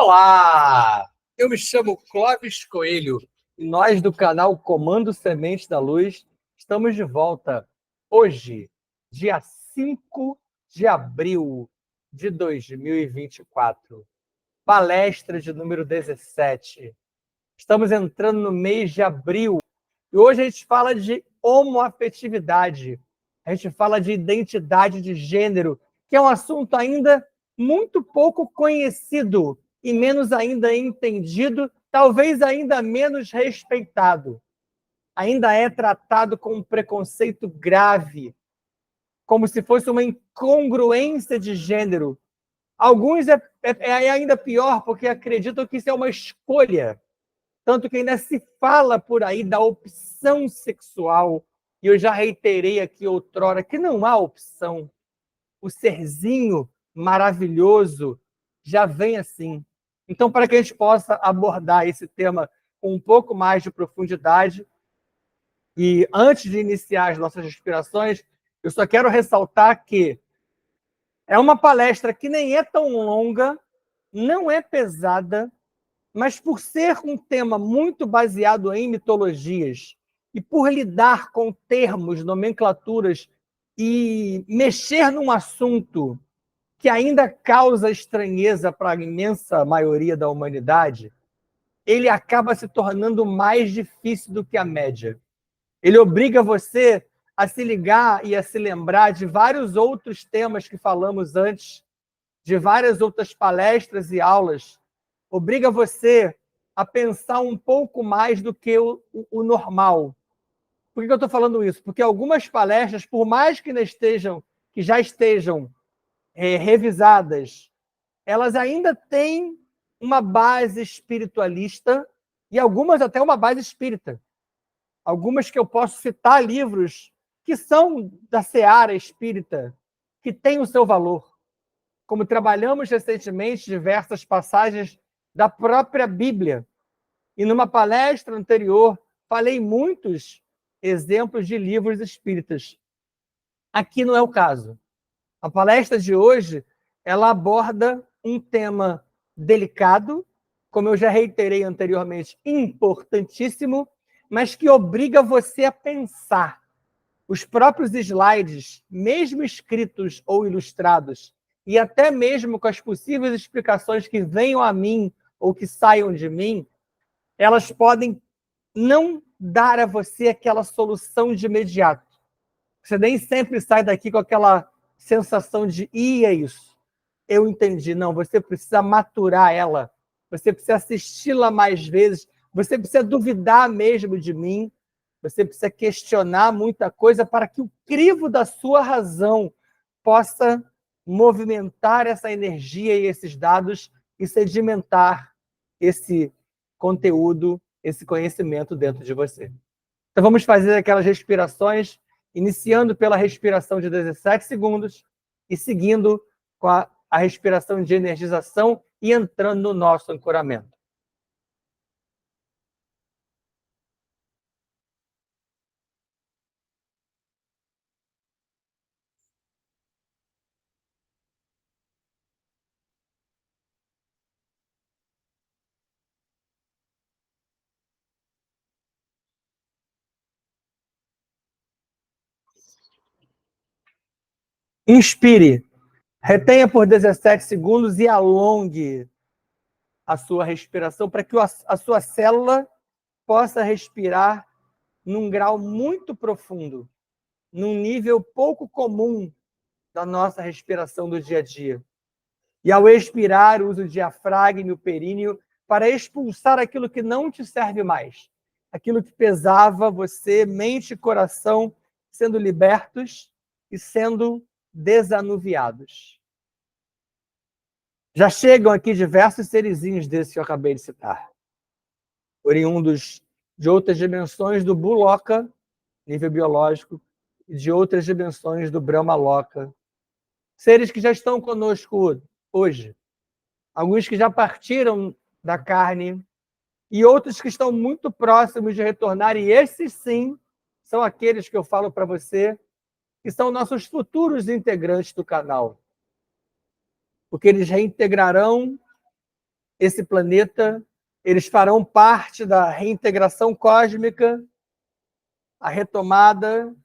Olá! Eu me chamo Clóvis Coelho e nós do canal Comando Semente da Luz estamos de volta hoje, dia 5 de abril de 2024. Palestra de número 17. Estamos entrando no mês de abril e hoje a gente fala de homoafetividade. A gente fala de identidade de gênero, que é um assunto ainda muito pouco conhecido e menos ainda entendido, talvez ainda menos respeitado. Ainda é tratado com um preconceito grave, como se fosse uma incongruência de gênero. Alguns é ainda pior, porque acreditam que isso é uma escolha. Tanto que ainda se fala por aí da opção sexual, e eu já reiterei aqui outrora que não há opção. O serzinho maravilhoso já vem assim. Então, para que a gente possa abordar esse tema com um pouco mais de profundidade, e antes de iniciar as nossas respirações, eu só quero ressaltar que é uma palestra que nem é tão longa, não é pesada, mas por ser um tema muito baseado em mitologias e por lidar com termos, nomenclaturas e mexer num assunto que ainda causa estranheza para a imensa maioria da humanidade, ele acaba se tornando mais difícil do que a média. Ele obriga você a se ligar e a se lembrar de vários outros temas que falamos antes, de várias outras palestras e aulas. Obriga você a pensar um pouco mais do que o normal. Por que eu estou falando isso? Porque algumas palestras, por mais que já estejam revisadas, elas ainda têm uma base espiritualista e algumas até uma base espírita. Algumas que eu posso citar livros que são da seara espírita, que têm o seu valor. Como trabalhamos recentemente diversas passagens da própria Bíblia. E numa palestra anterior, falei muitos exemplos de livros espíritas. Aqui não é o caso. A palestra de hoje, ela aborda um tema delicado, como eu já reiterei anteriormente, importantíssimo, mas que obriga você a pensar. Os próprios slides, mesmo escritos ou ilustrados, e até mesmo com as possíveis explicações que venham a mim ou que saiam de mim, elas podem não dar a você aquela solução de imediato. Você nem sempre sai daqui com aquela sensação de é isso, eu entendi. Não, você precisa maturar ela, você precisa assisti-la mais vezes, você precisa duvidar mesmo de mim, você precisa questionar muita coisa para que o crivo da sua razão possa movimentar essa energia e esses dados e sedimentar esse conteúdo, esse conhecimento dentro de você. Então vamos fazer aquelas respirações, iniciando pela respiração de 17 segundos e seguindo com a respiração de energização e entrando no nosso ancoramento. Inspire, retenha por 17 segundos e alongue a sua respiração para que a sua célula possa respirar num grau muito profundo, num nível pouco comum da nossa respiração do dia a dia. E ao expirar, use o diafragma e o períneo para expulsar aquilo que não te serve mais, aquilo que pesava você, mente e coração, sendo libertos e sendo desanuviados. Já chegam aqui diversos serizinhos desses que eu acabei de citar, oriundos de outras dimensões do Buloka, nível biológico, e de outras dimensões do Brahma Loka. Seres que já estão conosco hoje. Alguns que já partiram da carne e outros que estão muito próximos de retornar. E esses, sim, são aqueles que eu falo para você, que são nossos futuros integrantes do canal. Porque eles reintegrarão esse planeta, eles farão parte da reintegração cósmica, a retomada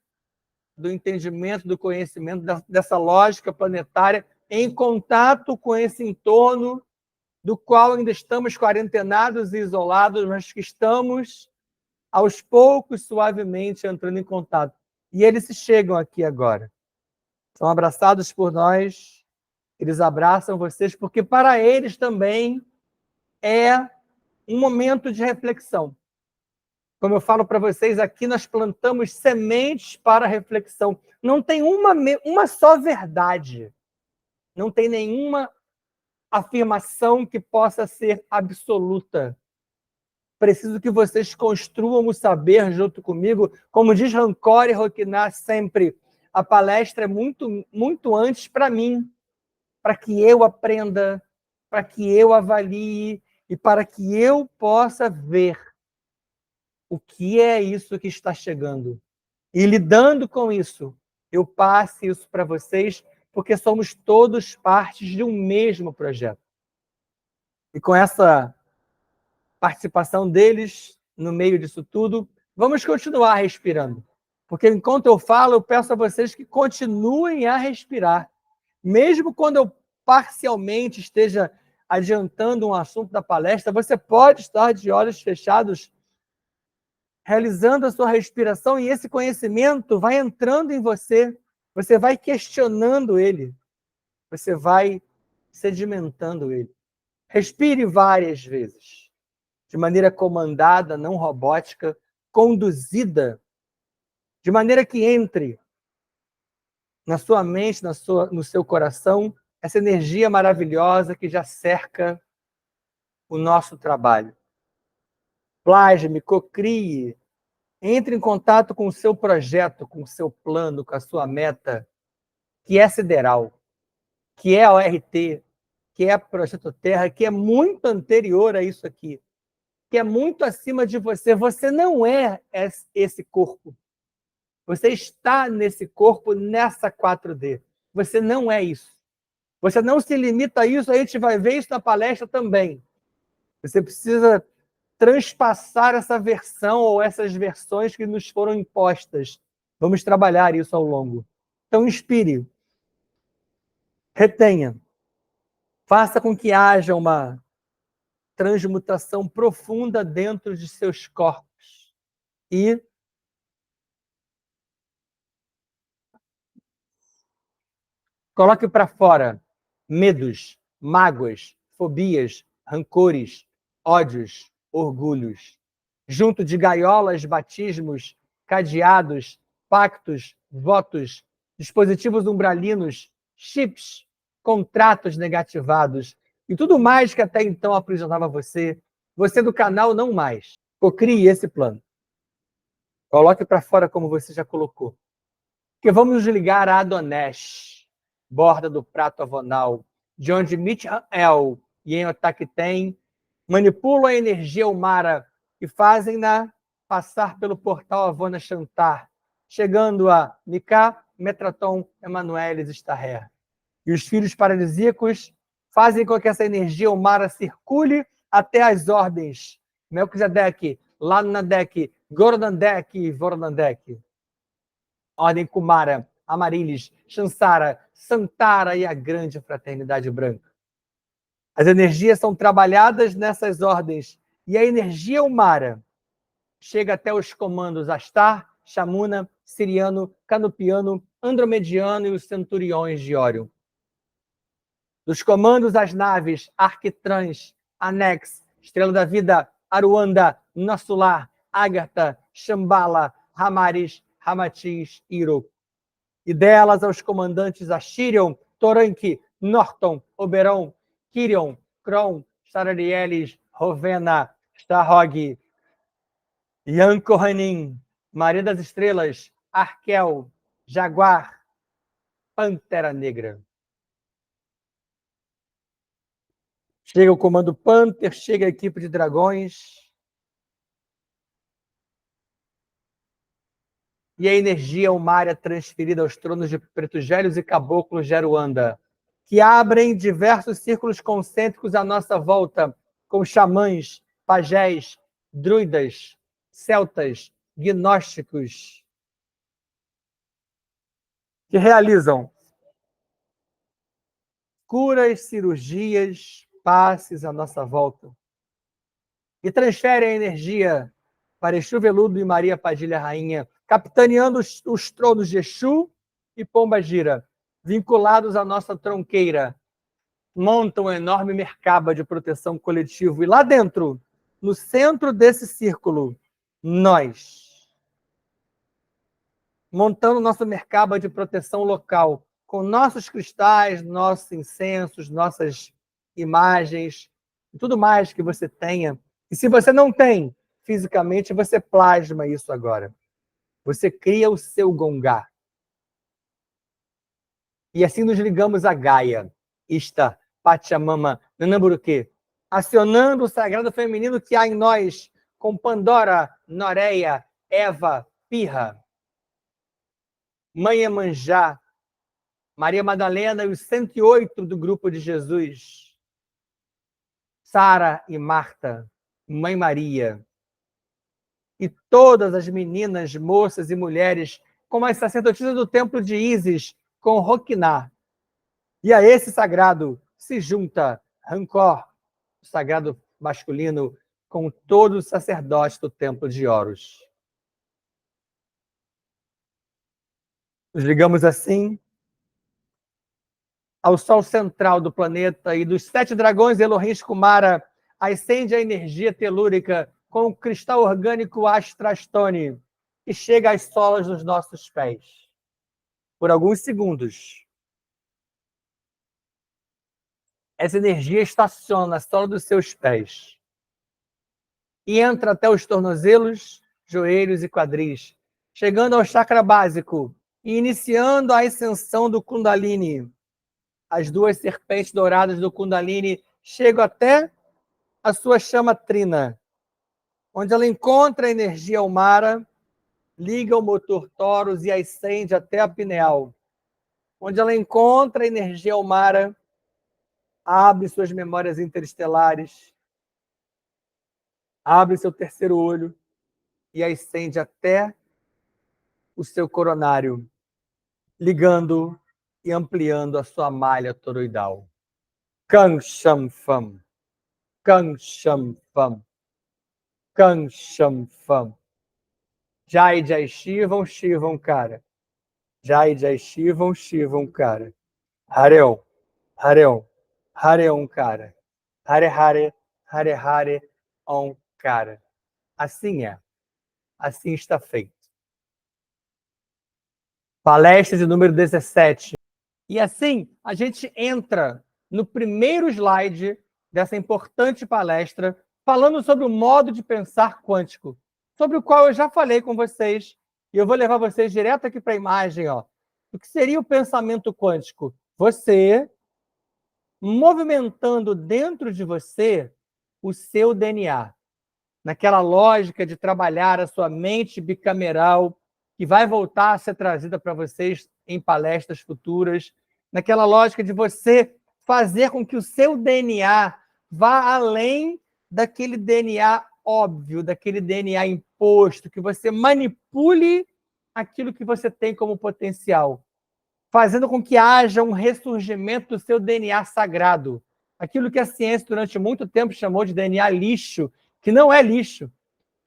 do entendimento, do conhecimento dessa lógica planetária, em contato com esse entorno do qual ainda estamos quarentenados e isolados, mas que estamos, aos poucos, suavemente entrando em contato. E eles se chegam aqui agora. São abraçados por nós, eles abraçam vocês, porque para eles também é um momento de reflexão. Como eu falo para vocês, aqui nós plantamos sementes para reflexão. Não tem uma só verdade. Não tem nenhuma afirmação que possa ser absoluta. Preciso que vocês construam o saber junto comigo. Como diz Rancor e Roquina sempre, a palestra é muito antes para mim, para que eu aprenda, para que eu avalie e para que eu possa ver o que é isso que está chegando. E lidando com isso, eu passe isso para vocês, porque somos todos partes de um mesmo projeto. E com essa participação deles no meio disso tudo, vamos continuar respirando. Porque enquanto eu falo, eu peço a vocês que continuem a respirar. Mesmo quando eu parcialmente esteja adiantando um assunto da palestra, você pode estar de olhos fechados, realizando a sua respiração, e esse conhecimento vai entrando em você, você vai questionando ele, você vai sedimentando ele. Respire várias vezes, de maneira comandada, não robótica, conduzida, de maneira que entre na sua mente, no seu coração, essa energia maravilhosa que já cerca o nosso trabalho. Plasme, cocrie, entre em contato com o seu projeto, com o seu plano, com a sua meta, que é sideral, que é a ORT, que é Projeto Terra, que é muito anterior a isso aqui, que é muito acima de você. Você não é esse corpo. Você está nesse corpo, nessa 4D. Você não é isso. Você não se limita a isso, a gente vai ver isso na palestra também. Você precisa transpassar essa versão ou essas versões que nos foram impostas. Vamos trabalhar isso ao longo. Então, inspire. Retenha. Faça com que haja uma transmutação profunda dentro de seus corpos. E coloque para fora medos, mágoas, fobias, rancores, ódios, orgulhos. Junto de gaiolas, batismos, cadeados, pactos, votos, dispositivos umbralinos, chips, contratos negativados e tudo mais que até então aprisionava você. Você do canal não mais. Cocrie esse plano. Coloque para fora como você já colocou. Porque vamos nos ligar a Adonesh, borda do prato avonal, de onde Mitch-El e Enotacten manipulam a energia humana e fazem-na passar pelo portal Avona Shantar, chegando a Mika, Metraton, Emanuelis Starrer. E os filhos paradisíacos fazem com que essa energia humana circule até as ordens Melquisedeque, Lanadek, Gordandek e Vornandek. Ordem Kumara, Amarilis, Chansara, Santara e a grande fraternidade branca. As energias são trabalhadas nessas ordens e a energia humana chega até os comandos Astar, Shamuna, Siriano, Canupiano, Andromediano e os centuriões de Órion. Dos comandos às naves Arquitrans, Anex, Estrela da Vida, Aruanda, Nassular, Ágata, Shambhala, Ramaris, Ramatiz e Iro. E delas aos comandantes Ashirion, Toranque, Norton, Oberon, Kirion, Kron, Sararielis, Rovena, Starhog, Yankohanin, Maria das Estrelas, Arkel, Jaguar, Pantera Negra. Chega o comando Panther, chega a equipe de dragões. E a energia humária transferida aos tronos de Pretugélios e Caboclos de Aruanda, que abrem diversos círculos concêntricos à nossa volta, com xamãs, pajés, druidas, celtas, gnósticos, que realizam curas, cirurgias, passes à nossa volta e transferem a energia para Exu Veludo e Maria Padilha Rainha, capitaneando os tronos de Exu e Pombagira, vinculados à nossa tronqueira, montam um enorme mercaba de proteção coletivo. E lá dentro, no centro desse círculo, nós, montando nosso mercaba de proteção local, com nossos cristais, nossos incensos, nossas imagens, tudo mais que você tenha. E se você não tem fisicamente, você plasma isso agora. Você cria o seu gongá. E assim nos ligamos a Gaia, Ista, Pachamama, Nanamburuquê, acionando o sagrado feminino que há em nós, com Pandora, Noreia, Eva, Pirra, Mãe Emanjá, Maria Madalena e os 108 do grupo de Jesus, Sara e Marta, Mãe Maria, e todas as meninas, moças e mulheres, como as sacerdotisas do templo de Ísis, com Roquiná. E a esse sagrado se junta Rancor, o sagrado masculino, com todos os sacerdotes do templo de Horus. Nos ligamos assim ao sol central do planeta e dos 7 dragões Elohim Kumara ascende a energia telúrica com o cristal orgânico Astrastone, que chega às solas dos nossos pés. Por alguns segundos, essa energia estaciona na sola dos seus pés e entra até os tornozelos, joelhos e quadris, chegando ao chakra básico e iniciando a ascensão do Kundalini. As 2 serpentes douradas do Kundalini chegam até a sua chama trina, onde ela encontra a energia Almara, liga o motor Taurus e ascende até a pineal, onde ela encontra a energia Almara, abre suas memórias interestelares, abre seu terceiro olho e ascende até o seu coronário, ligando e ampliando a sua malha toroidal. Kang Sham Fam, Kang Sham Fam, Kang Sham Fam. Jai Jai Shivam, Shivam, cara. Jai Jai Shivam, Shivam, cara. Hareon, Hareon, Hareon, cara. Hare Hare, Hare Hare, Om, cara. Assim é. Assim está feito. Palestra de número 17. E assim, a gente entra no primeiro slide dessa importante palestra, falando sobre o modo de pensar quântico, sobre o qual eu já falei com vocês, e eu vou levar vocês direto aqui para a imagem, ó. O que seria o pensamento quântico? Você movimentando dentro de você o seu DNA, naquela lógica de trabalhar a sua mente bicameral, que vai voltar a ser trazida para vocês em palestras futuras, naquela lógica de você fazer com que o seu DNA vá além daquele DNA óbvio, daquele DNA imposto, que você manipule aquilo que você tem como potencial, fazendo com que haja um ressurgimento do seu DNA sagrado, aquilo que a ciência durante muito tempo chamou de DNA lixo, que não é lixo,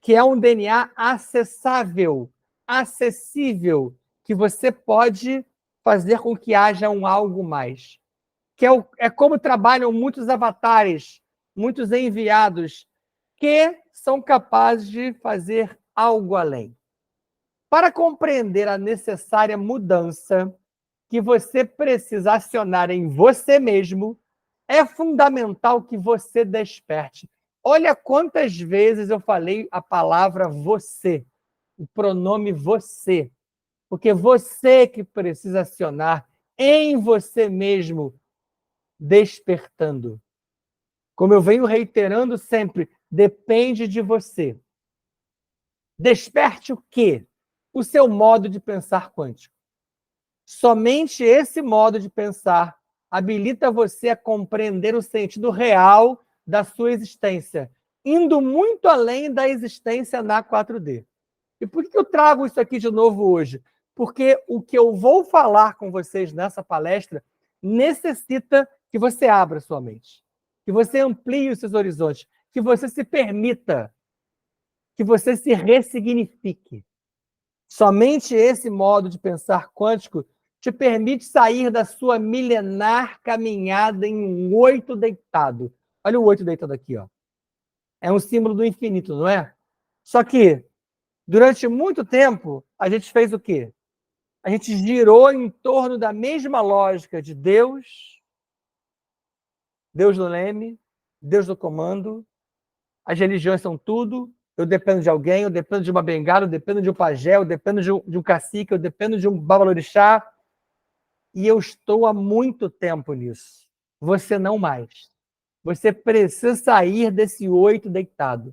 que é um DNA acessável, acessível, que você pode fazer com que haja um algo mais. Que é como trabalham muitos avatares, muitos enviados, que são capazes de fazer algo além. Para compreender a necessária mudança que você precisa acionar em você mesmo, é fundamental que você desperte. Olha quantas vezes eu falei a palavra você, o pronome você, porque você que precisa acionar em você mesmo, despertando. Como eu venho reiterando sempre, depende de você. Desperte o quê? O seu modo de pensar quântico. Somente esse modo de pensar habilita você a compreender o sentido real da sua existência, indo muito além da existência na 4D. E por que eu trago isso aqui de novo hoje? Porque o que eu vou falar com vocês nessa palestra necessita que você abra sua mente, que você amplie os seus horizontes, que você se permita, que você se ressignifique. Somente esse modo de pensar quântico te permite sair da sua milenar caminhada em um 8 deitado. Olha o 8 deitado aqui, ó. É um símbolo do infinito, não é? Só que, durante muito tempo, a gente fez o quê? A gente girou em torno da mesma lógica de Deus, Deus no leme, Deus no comando, as religiões são tudo, eu dependo de alguém, eu dependo de uma bengala, eu dependo de um pajé, eu dependo de um cacique, eu dependo de um babalorixá, e eu estou há muito tempo nisso. Você não mais. Você precisa sair desse 8 deitado.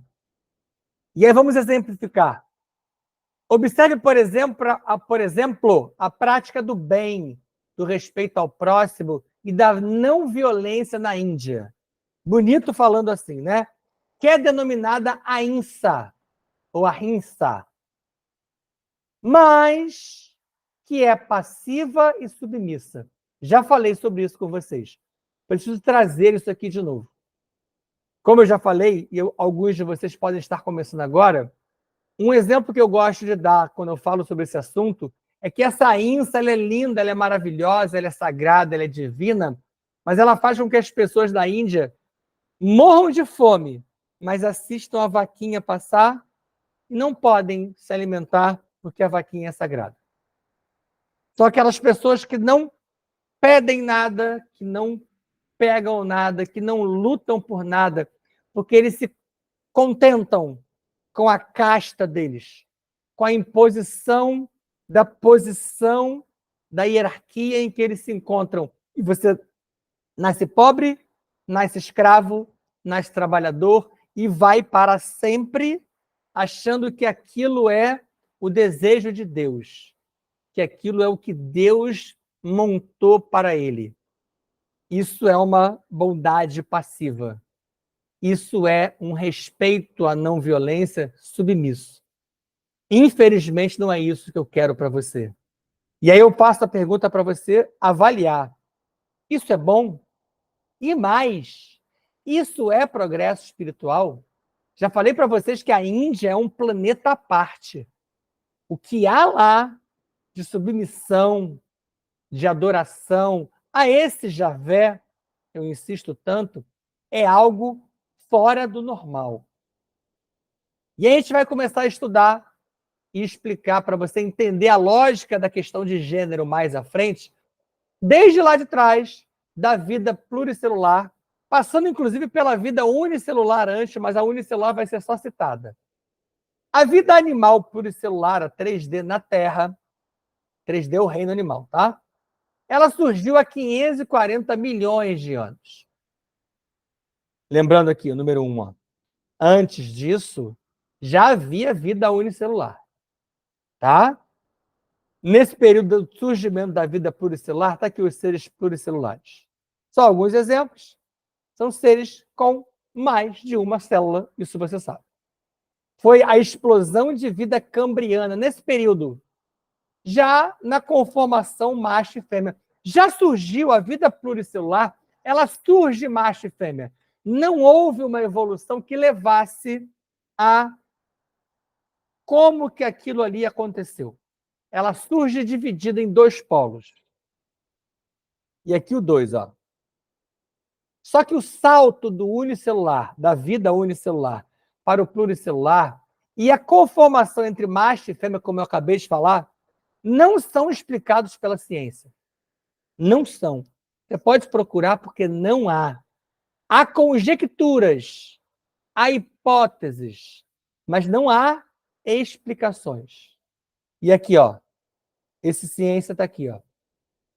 E aí vamos exemplificar. Observe, por exemplo, a prática do bem, do respeito ao próximo e da não violência na Índia. Bonito falando assim, né? Que é denominada ahimsa, ou ahimsa, mas que é passiva e submissa. Já falei sobre isso com vocês. Preciso trazer isso aqui de novo. Como eu já falei, e alguns de vocês podem estar começando agora, um exemplo que eu gosto de dar quando eu falo sobre esse assunto é que essa ahimsa, ela é linda, ela é maravilhosa, ela é sagrada, ela é divina, mas ela faz com que as pessoas da Índia morram de fome, mas assistam a vaquinha passar e não podem se alimentar porque a vaquinha é sagrada. São aquelas pessoas que não pedem nada, que não pegam nada, que não lutam por nada, porque eles se contentam com a casta deles, com a imposição da posição, da hierarquia em que eles se encontram. E você nasce pobre, nasce escravo, nasce trabalhador e vai para sempre achando que aquilo é o desejo de Deus, que aquilo é o que Deus montou para ele. Isso é uma bondade passiva. Isso é um respeito à não violência submisso. Infelizmente, não é isso que eu quero para você. E aí eu passo a pergunta para você avaliar. Isso é bom? E mais, isso é progresso espiritual? Já falei para vocês que a Índia é um planeta à parte. O que há lá de submissão, de adoração a esse Javé, eu insisto tanto, é algo fora do normal. E aí a gente vai começar a estudar e explicar para você entender a lógica da questão de gênero mais à frente, desde lá de trás, da vida pluricelular, passando inclusive pela vida unicelular antes, mas a unicelular vai ser só citada. A vida animal pluricelular, a 3D na Terra, 3D é o reino animal, tá? Ela surgiu há 540 milhões de anos. Lembrando aqui, o número 1, ó. Antes disso, já havia vida unicelular, tá? Nesse período do surgimento da vida pluricelular, está aqui os seres pluricelulares. Só alguns exemplos. São seres com mais de uma célula, isso você sabe. Foi a explosão de vida cambriana nesse período, já na conformação macho e fêmea. Já surgiu a vida pluricelular, ela surge macho e fêmea. Não houve uma evolução que levasse a como que aquilo ali aconteceu. Ela surge dividida em 2 polos. E aqui o 2, ó. Só que o salto do unicelular, da vida unicelular, para o pluricelular, e a conformação entre macho e fêmea, como eu acabei de falar, não são explicados pela ciência. Não são. Você pode procurar porque não há. Há conjecturas, há hipóteses, mas não há explicações. E aqui, ó, esse ciência está aqui, ó.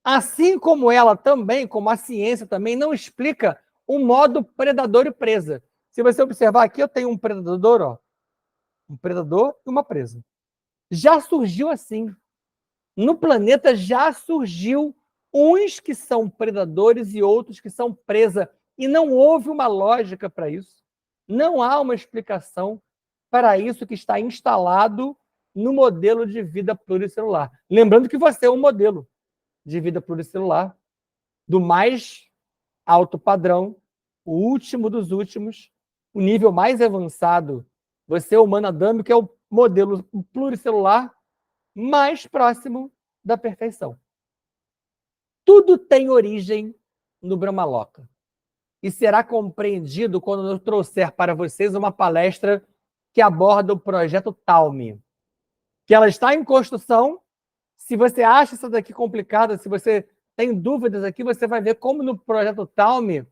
Assim como ela também, como a ciência também, não explica o modo predador e presa. Se você observar aqui, eu tenho um predador, ó, um predador e uma presa. Já surgiu assim. No planeta já surgiu uns que são predadores e outros que são presa. E não houve uma lógica para isso. Não há uma explicação para isso que está instalado no modelo de vida pluricelular. Lembrando que você é um modelo de vida pluricelular do mais alto padrão, o último dos últimos, o nível mais avançado. Você é o humano adâmico, que é o modelo pluricelular mais próximo da perfeição. Tudo tem origem no Brahmaloka. E será compreendido quando eu trouxer para vocês uma palestra que aborda o projeto Talme, que ela está em construção. Se você acha isso daqui complicado, se você tem dúvidas aqui, você vai ver como no projeto Talme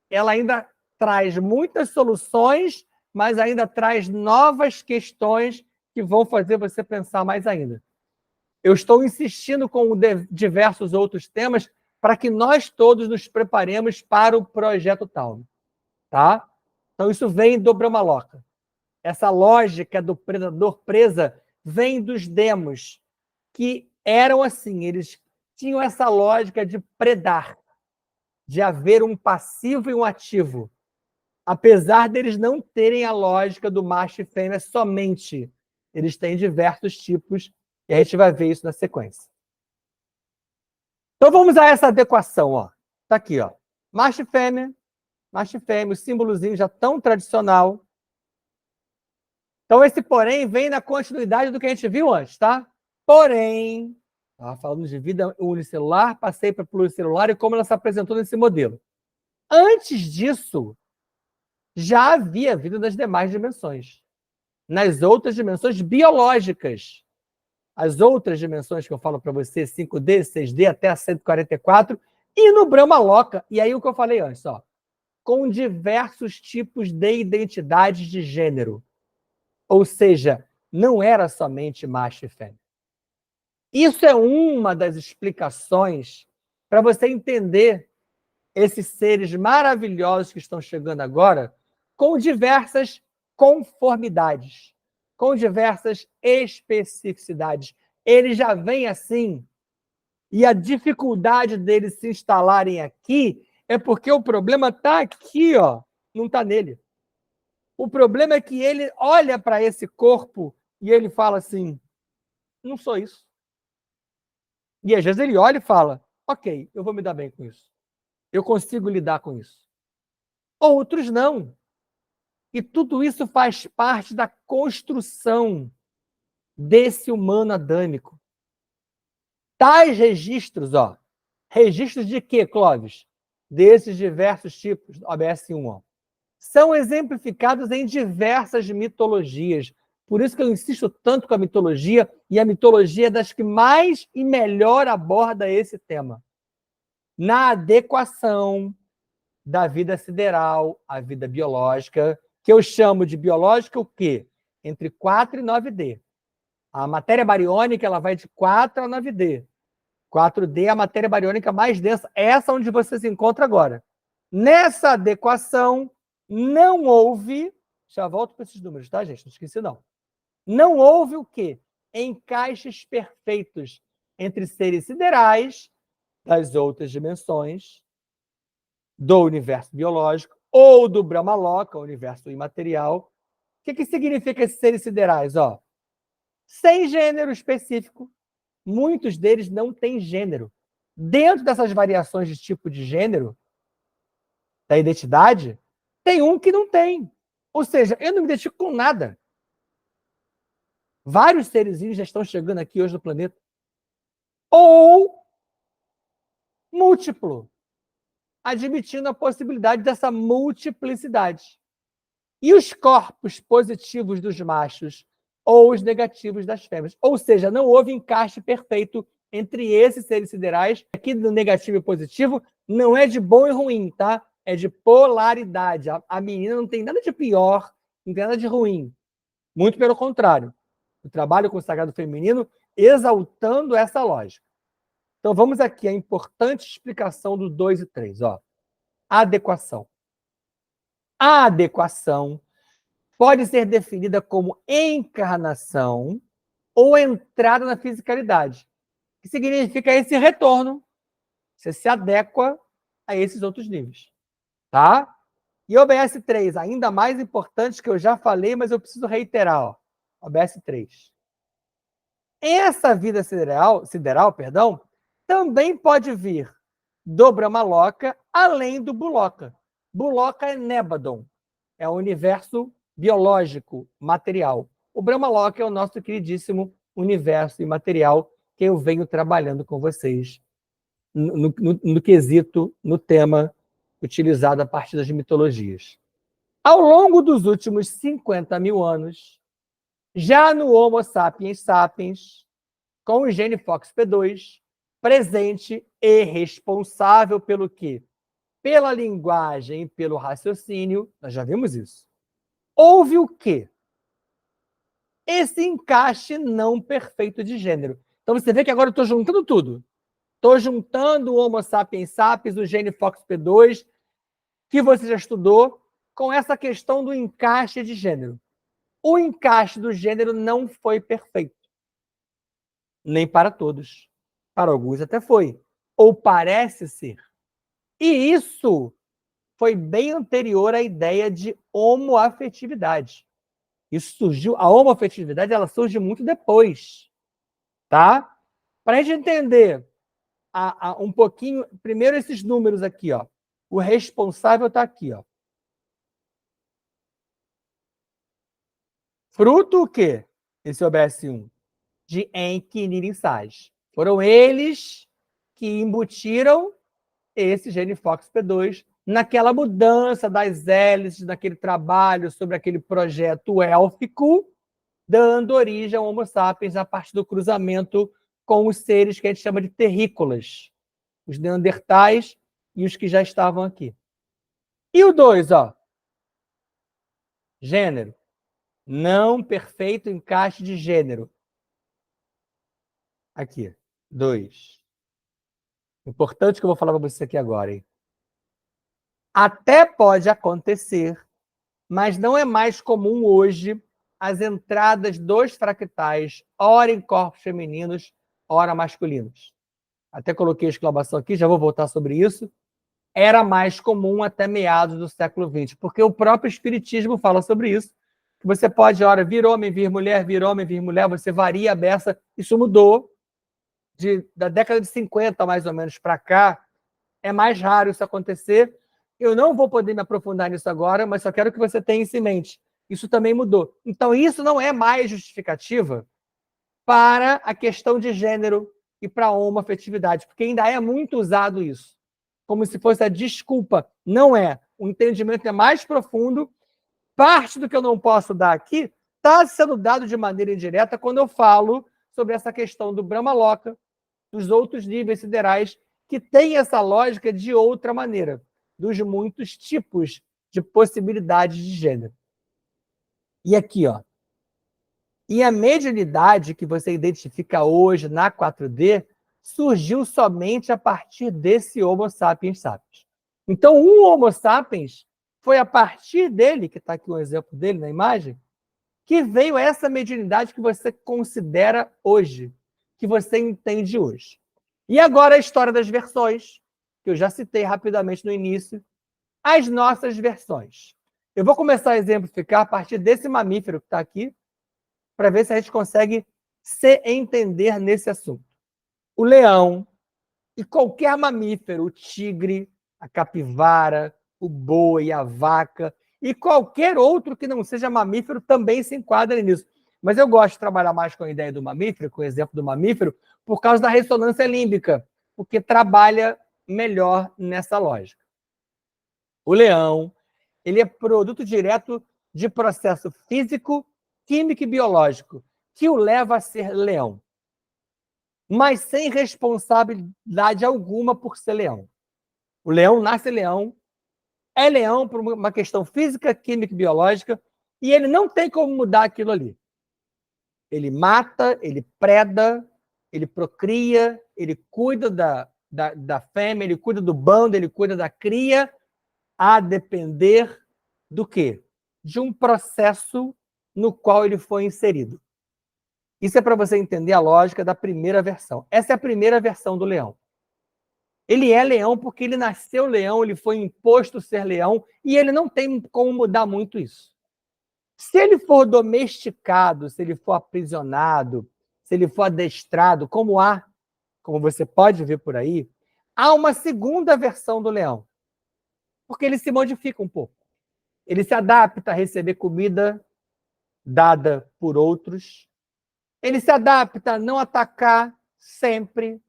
ela ainda traz muitas soluções, mas ainda traz novas questões que vão fazer você pensar mais ainda. Eu estou insistindo com diversos outros temas para que nós todos nos preparemos para o projeto Talme, tá? Então isso vem do Brahmaloka. Essa lógica do predador-presa vem dos demos, que eram assim, eles tinham essa lógica de predar, de haver um passivo e um ativo, apesar deles não terem a lógica do macho e fêmea somente. Eles têm diversos tipos, e a gente vai ver isso na sequência. Então vamos a essa adequação, ó. Tá aqui, ó. Macho e fêmea, o símbolozinho já tão tradicional. Então esse porém vem na continuidade do que a gente viu antes, tá? Porém, estava falando de vida unicelular, passei para pluricelular e como ela se apresentou nesse modelo. Antes disso, já havia vida nas demais dimensões, nas outras dimensões biológicas. As outras dimensões que eu falo para você, 5D, 6D, até a 144, e no Brahmaloka. E aí o que eu falei antes, ó, com diversos tipos de identidades de gênero. Ou seja, não era somente macho e fêmea. Isso é uma das explicações para você entender esses seres maravilhosos que estão chegando agora com diversas conformidades, com diversas especificidades. Eles já vêm assim, e a dificuldade deles se instalarem aqui é porque o problema está aqui, ó, não está nele. O problema é que ele olha para esse corpo e ele fala assim, não sou isso. E às vezes ele olha e fala, ok, eu vou me dar bem com isso. Eu consigo lidar com isso. Outros não. E tudo isso faz parte da construção desse humano adâmico. Tais registros, ó, registros de quê, Clóvis? Desses diversos tipos, OBS1, ó, são exemplificados em diversas mitologias. Por isso que eu insisto tanto com a mitologia, e a mitologia é das que mais e melhor aborda esse tema. Na adequação da vida sideral à vida biológica, que eu chamo de biológica o quê? Entre 4 e 9D. A matéria bariônica ela vai de 4 a 9D. 4D é a matéria bariônica mais densa, essa onde você se encontra agora. Nessa adequação, não houve... Já volto para esses números, tá, gente? Não esqueci, não. Não houve o quê? Encaixes perfeitos entre seres siderais das outras dimensões do universo biológico ou do Brahmaloka, o universo imaterial. O que significa esses seres siderais? Ó, sem gênero específico. Muitos deles não têm gênero. Dentro dessas variações de tipo de gênero, da identidade, tem um que não tem. Ou seja, eu não me identifico com nada. Vários serezinhos já estão chegando aqui hoje no planeta. Ou múltiplo, admitindo a possibilidade dessa multiplicidade. E os corpos positivos dos machos ou os negativos das fêmeas. Ou seja, não houve encaixe perfeito entre esses seres siderais. Aqui do negativo e positivo não é de bom e ruim, tá? É de polaridade. A menina não tem nada de pior, não tem nada de ruim. Muito pelo contrário. Eu trabalho com o sagrado feminino exaltando essa lógica. Então vamos aqui à importante explicação do 2 e 3. Ó. Adequação. A adequação pode ser definida como encarnação ou entrada na fisicalidade, que significa esse retorno. Você se adequa a esses outros níveis. tá? E OBS3, ainda mais importante, que eu já falei, mas eu preciso reiterar, ó. OBS3. Essa vida sideral, perdão, também pode vir do Brahmaloka, além do Buloka. Buloka é Nebadon, é o universo biológico, material. O Brahmaloka é o nosso queridíssimo universo imaterial que eu venho trabalhando com vocês no quesito, no tema utilizado a partir das mitologias. Ao longo dos últimos 50 mil anos, já no Homo sapiens sapiens, com o gene FOXP2, presente e responsável pelo quê? Pela linguagem e pelo raciocínio, nós já vimos isso. Houve o quê? Esse encaixe não perfeito de gênero. Então você vê que agora eu estou juntando tudo. Estou juntando o Homo sapiens sapiens, o gene FOXP2, que você já estudou, com essa questão do encaixe de gênero. O encaixe do gênero não foi perfeito. Nem para todos. Para alguns até foi. Ou parece ser. E isso foi bem anterior à ideia de homoafetividade. Isso surgiu, a homoafetividade ela surge muito depois. Tá? Para a gente entender um pouquinho, primeiro esses números aqui, ó. O responsável está aqui, ó. Fruto o quê? Esse OBS1. De Enki e Nirinsage. Foram eles que embutiram esse gene FOXP2 naquela mudança das hélices, naquele trabalho sobre aquele projeto élfico, dando origem ao Homo sapiens a partir do cruzamento com os seres que a gente chama de terrícolas, os neandertais e os que já estavam aqui. E o 2, ó. Gênero. Não perfeito encaixe de gênero. Aqui, 2. Importante que eu vou falar para você aqui agora, hein? Até pode acontecer, mas não é mais comum hoje as entradas dos fractais, ora em corpos femininos, ora masculinos. Até coloquei a exclamação aqui, já vou voltar sobre isso. Era mais comum até meados do século XX, porque o próprio Espiritismo fala sobre isso, que você pode, ora, vir homem, vir mulher, vir homem, vir mulher, você varia a beça. Isso mudou da década de 50, mais ou menos, para cá. É mais raro isso acontecer. Eu não vou poder me aprofundar nisso agora, mas só quero que você tenha isso em mente. Isso também mudou. Então, isso não é mais justificativa para a questão de gênero e para a homoafetividade, porque ainda é muito usado isso, como se fosse a desculpa. Não é. O entendimento é mais profundo. Parte do que eu não posso dar aqui está sendo dado de maneira indireta quando eu falo sobre essa questão do Brahmaloka, dos outros níveis siderais, que tem essa lógica de outra maneira, dos muitos tipos de possibilidades de gênero. E aqui, ó. E a mediunidade que você identifica hoje na 4D surgiu somente a partir desse Homo sapiens sapiens. Então, o Homo sapiens foi a partir dele, que está aqui um exemplo dele na imagem, que veio essa mediunidade que você considera hoje, que você entende hoje. E agora a história das versões, que eu já citei rapidamente no início, as nossas versões. Eu vou começar a exemplificar a partir desse mamífero que está aqui, para ver se a gente consegue se entender nesse assunto. O leão e qualquer mamífero, o tigre, a capivara, o boi, a vaca e qualquer outro que não seja mamífero também se enquadra nisso. Mas eu gosto de trabalhar mais com a ideia do mamífero, com o exemplo do mamífero, por causa da ressonância límbica, porque trabalha melhor nessa lógica. O leão, ele é produto direto de processo físico, químico e biológico, que o leva a ser leão, mas sem responsabilidade alguma por ser leão. O leão nasce leão, é leão por uma questão física, química e biológica, e ele não tem como mudar aquilo ali. Ele mata, ele preda, ele procria, ele cuida da fêmea, ele cuida do bando, ele cuida da cria, a depender do quê? De um processo no qual ele foi inserido. Isso é para você entender a lógica da primeira versão. Essa é a primeira versão do leão. Ele é leão porque ele nasceu leão, ele foi imposto ser leão, e ele não tem como mudar muito isso. Se ele for domesticado, se ele for aprisionado, se ele for adestrado, como você pode ver por aí, há uma segunda versão do leão, porque ele se modifica um pouco. Ele se adapta a receber comida dada por outros, ele se adapta a não atacar sempre,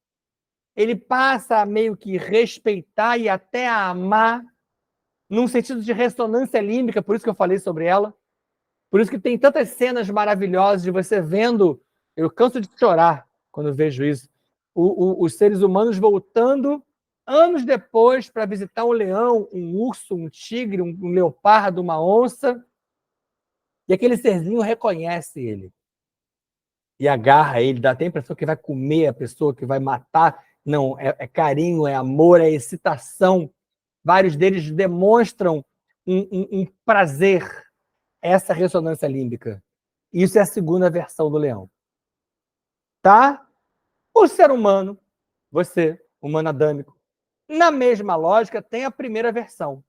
ele passa a meio que respeitar e até a amar, num sentido de ressonância límbica, por isso que eu falei sobre ela. Por isso que tem tantas cenas maravilhosas de você vendo. Eu canso de chorar quando vejo isso. Os seres humanos voltando anos depois para visitar um leão, um urso, um tigre, um leopardo, uma onça. E aquele serzinho reconhece ele. E agarra ele, dá até a impressão que vai comer a pessoa, que vai matar. Não, é carinho, é amor, é excitação. Vários deles demonstram um prazer, essa ressonância límbica. Isso é a segunda versão do leão. Tá? O ser humano, você, humano adâmico, na mesma lógica, tem a primeira versão,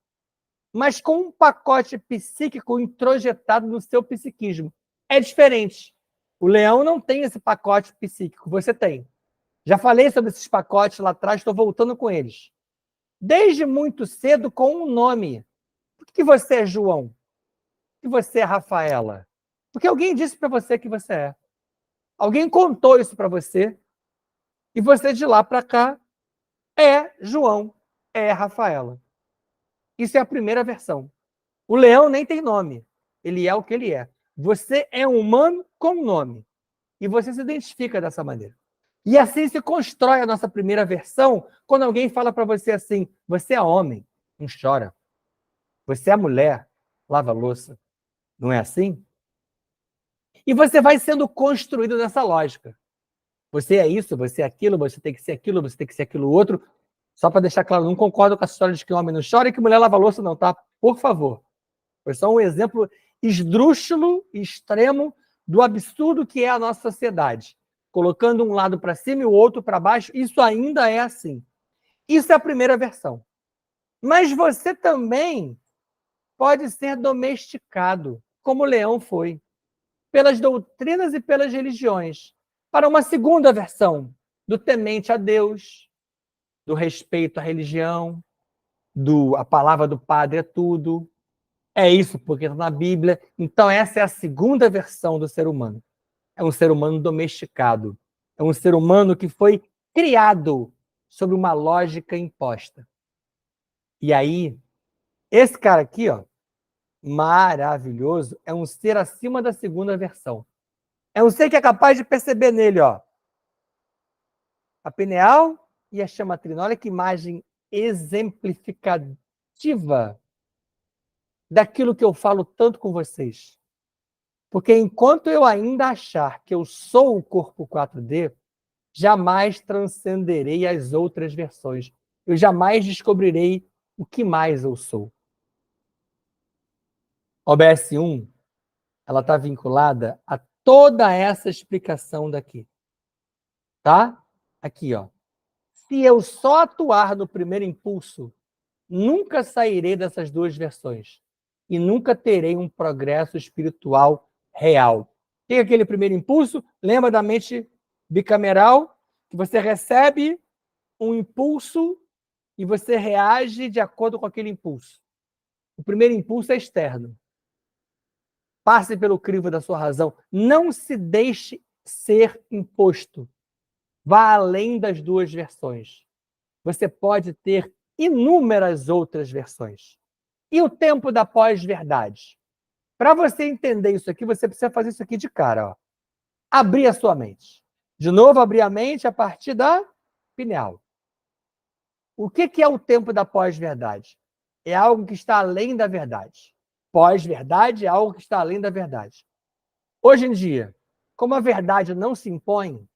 mas com um pacote psíquico introjetado no seu psiquismo. É diferente. O leão não tem esse pacote psíquico, você tem. Já falei sobre esses pacotes lá atrás, estou voltando com eles. Desde muito cedo, com um nome. Por que você é João? Por que você é Rafaela? Porque alguém disse para você que você é. Alguém contou isso para você, e você de lá para cá é João, é Rafaela. Isso é a primeira versão. O leão nem tem nome, ele é o que ele é. Você é um humano com nome, e você se identifica dessa maneira. E assim se constrói a nossa primeira versão, quando alguém fala para você assim, você é homem, não chora. Você é mulher, lava a louça. Não é assim? E você vai sendo construído nessa lógica. Você é isso, você é aquilo, você tem que ser aquilo, você tem que ser aquilo outro. Só para deixar claro, não concordo com a história de que homem não chora e que mulher lava louça não, tá? Por favor. Foi só um exemplo esdrúxulo, extremo, do absurdo que é a nossa sociedade. Colocando um lado para cima e o outro para baixo, isso ainda é assim. Isso é a primeira versão. Mas você também pode ser domesticado, como o leão foi, pelas doutrinas e pelas religiões, para uma segunda versão do temente a Deus, do respeito à religião, a palavra do padre é tudo. É isso, porque está na Bíblia. Então, essa é a segunda versão do ser humano. É um ser humano domesticado. É um ser humano que foi criado sob uma lógica imposta. E aí, esse cara aqui, ó, maravilhoso, é um ser acima da segunda versão. É um ser que é capaz de perceber nele, ó, a pineal e a chamatrina. Olha que imagem exemplificativa daquilo que eu falo tanto com vocês. Porque enquanto eu ainda achar que eu sou o corpo 4D, jamais transcenderei as outras versões. Eu jamais descobrirei o que mais eu sou. OBS 1, ela está vinculada a toda essa explicação daqui. Tá? Aqui, ó. Se eu só atuar no primeiro impulso, nunca sairei dessas duas versões e nunca terei um progresso espiritual real. Tem aquele primeiro impulso, lembra da mente bicameral, que você recebe um impulso e você reage de acordo com aquele impulso. O primeiro impulso é externo. Passe pelo crivo da sua razão. Não se deixe ser imposto. Vá além das duas versões. Você pode ter inúmeras outras versões. E o tempo da pós-verdade? Para você entender isso aqui, você precisa fazer isso aqui de cara. Ó. Abrir a sua mente. De novo, abrir a mente a partir da pineal. O que é o tempo da pós-verdade? É algo que está além da verdade. Pós-verdade é algo que está além da verdade. Hoje em dia, como a verdade não se impõe,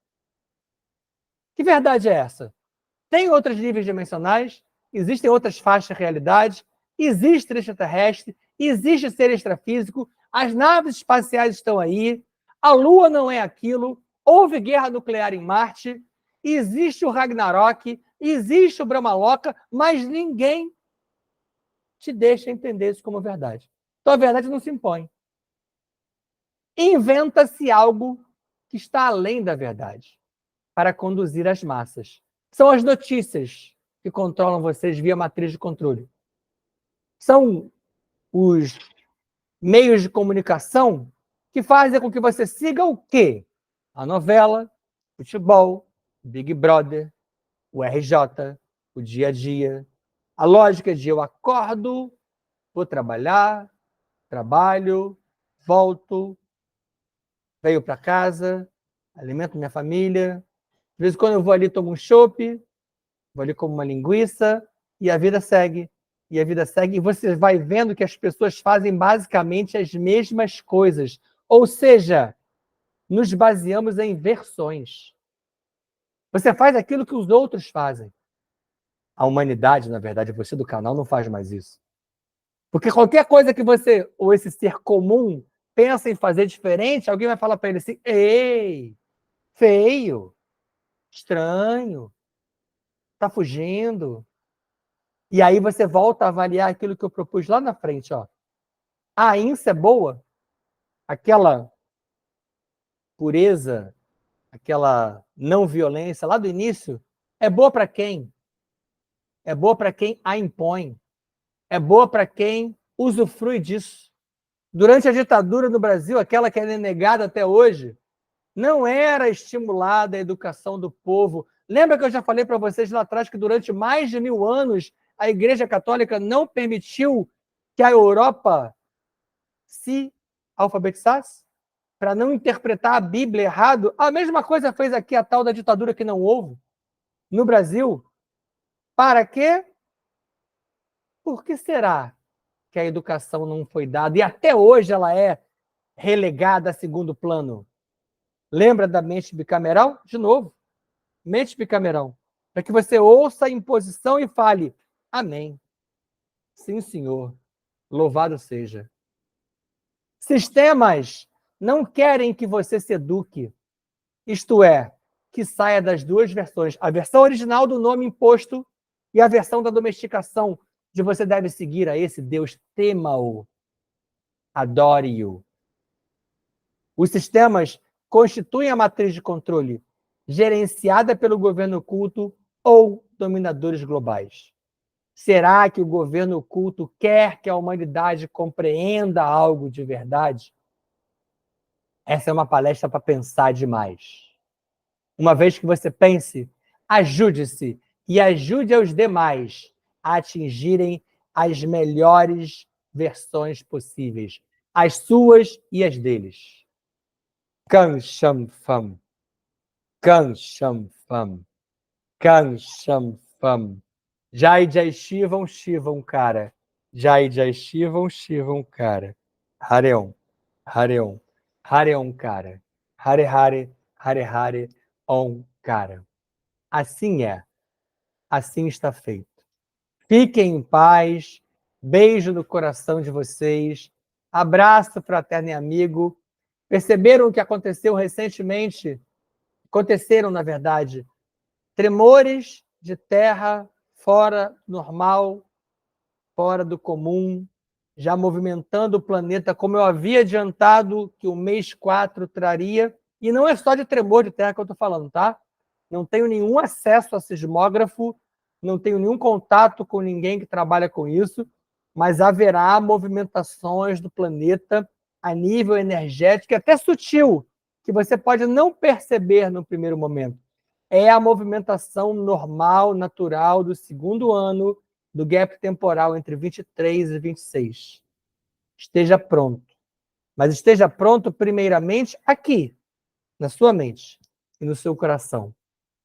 que verdade é essa? Tem outros níveis dimensionais, existem outras faixas de realidade, existe extraterrestre, existe ser extrafísico, as naves espaciais estão aí, a Lua não é aquilo, houve guerra nuclear em Marte, existe o Ragnarok, existe o Brahmaloka, mas ninguém te deixa entender isso como verdade. Então a verdade não se impõe. Inventa-se algo que está além da verdade para conduzir as massas. São as notícias que controlam vocês via matriz de controle. São os meios de comunicação que fazem com que você siga o quê? A novela, futebol, Big Brother, o RJ, o dia a dia. A lógica de eu acordo, vou trabalhar, trabalho, volto, venho para casa, alimento minha família. De vez em quando eu vou ali, tomo um chopp, vou ali como uma linguiça, e a vida segue. E a vida segue, e você vai vendo que as pessoas fazem basicamente as mesmas coisas. Ou seja, nos baseamos em versões. Você faz aquilo que os outros fazem. A humanidade, na verdade, você do canal não faz mais isso. Porque qualquer coisa que você, ou esse ser comum, pensa em fazer diferente, alguém vai falar para ele assim: ei, feio, estranho, tá fugindo. E aí você volta a avaliar aquilo que eu propus lá na frente. Ó. A INSA é boa? Aquela pureza, aquela não violência lá do início, é boa para quem? É boa para quem a impõe. É boa para quem usufrui disso. Durante a ditadura no Brasil, aquela que é negada até hoje, não era estimulada a educação do povo. Lembra que eu já falei para vocês lá atrás que durante mais de 1000 anos a Igreja Católica não permitiu que a Europa se alfabetizasse? Para não interpretar a Bíblia errado? A mesma coisa fez aqui a tal da ditadura que não houve no Brasil. Para quê? Por que será que a educação não foi dada? E até hoje ela é relegada a segundo plano. Lembra da mente bicameral? De novo, mente bicameral. Para que você ouça a imposição e fale, amém. Sim, senhor. Louvado seja. Sistemas não querem que você se eduque. Isto é, que saia das duas versões. A versão original do nome imposto e a versão da domesticação, de você deve seguir a esse Deus, tema-o, adore-o. Os sistemas constituem a matriz de controle, gerenciada pelo governo oculto ou dominadores globais. Será que o governo oculto quer que a humanidade compreenda algo de verdade? Essa é uma palestra para pensar demais. Uma vez que você pense, ajude-se e ajude aos demais a atingirem as melhores versões possíveis, as suas e as deles. Kan Sham Pham. Kan Sham Pham. Kan Sham Pham. Jai Jai Shivam Shivam cara. Jai Jai Shivam Shivam cara. Hareon. Hareon. Hareon cara. Hare Hare. Hare Hare. Om cara. Assim é. Assim está feito. Fiquem em paz. Beijo no coração de vocês. Abraço fraterno e amigo. Perceberam o que aconteceu recentemente? Aconteceram, na verdade, tremores de terra fora normal, fora do comum, já movimentando o planeta, como eu havia adiantado que o mês 4 traria. E não é só de tremor de terra que eu estou falando, tá? Não tenho nenhum acesso a sismógrafo, não tenho nenhum contato com ninguém que trabalha com isso, mas haverá movimentações do planeta a nível energético, até sutil, que você pode não perceber no primeiro momento. É a movimentação normal, natural do segundo ano do gap temporal entre 23 e 26. Esteja pronto. Mas esteja pronto, primeiramente, aqui, na sua mente e no seu coração.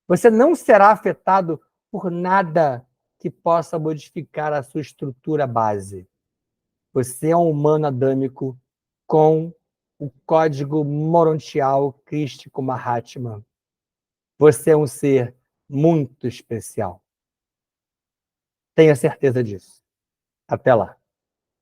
Você não será afetado por nada que possa modificar a sua estrutura base. Você é um humano adâmico com o código morontial crístico Mahatma. Você é um ser muito especial. Tenha certeza disso. Até lá.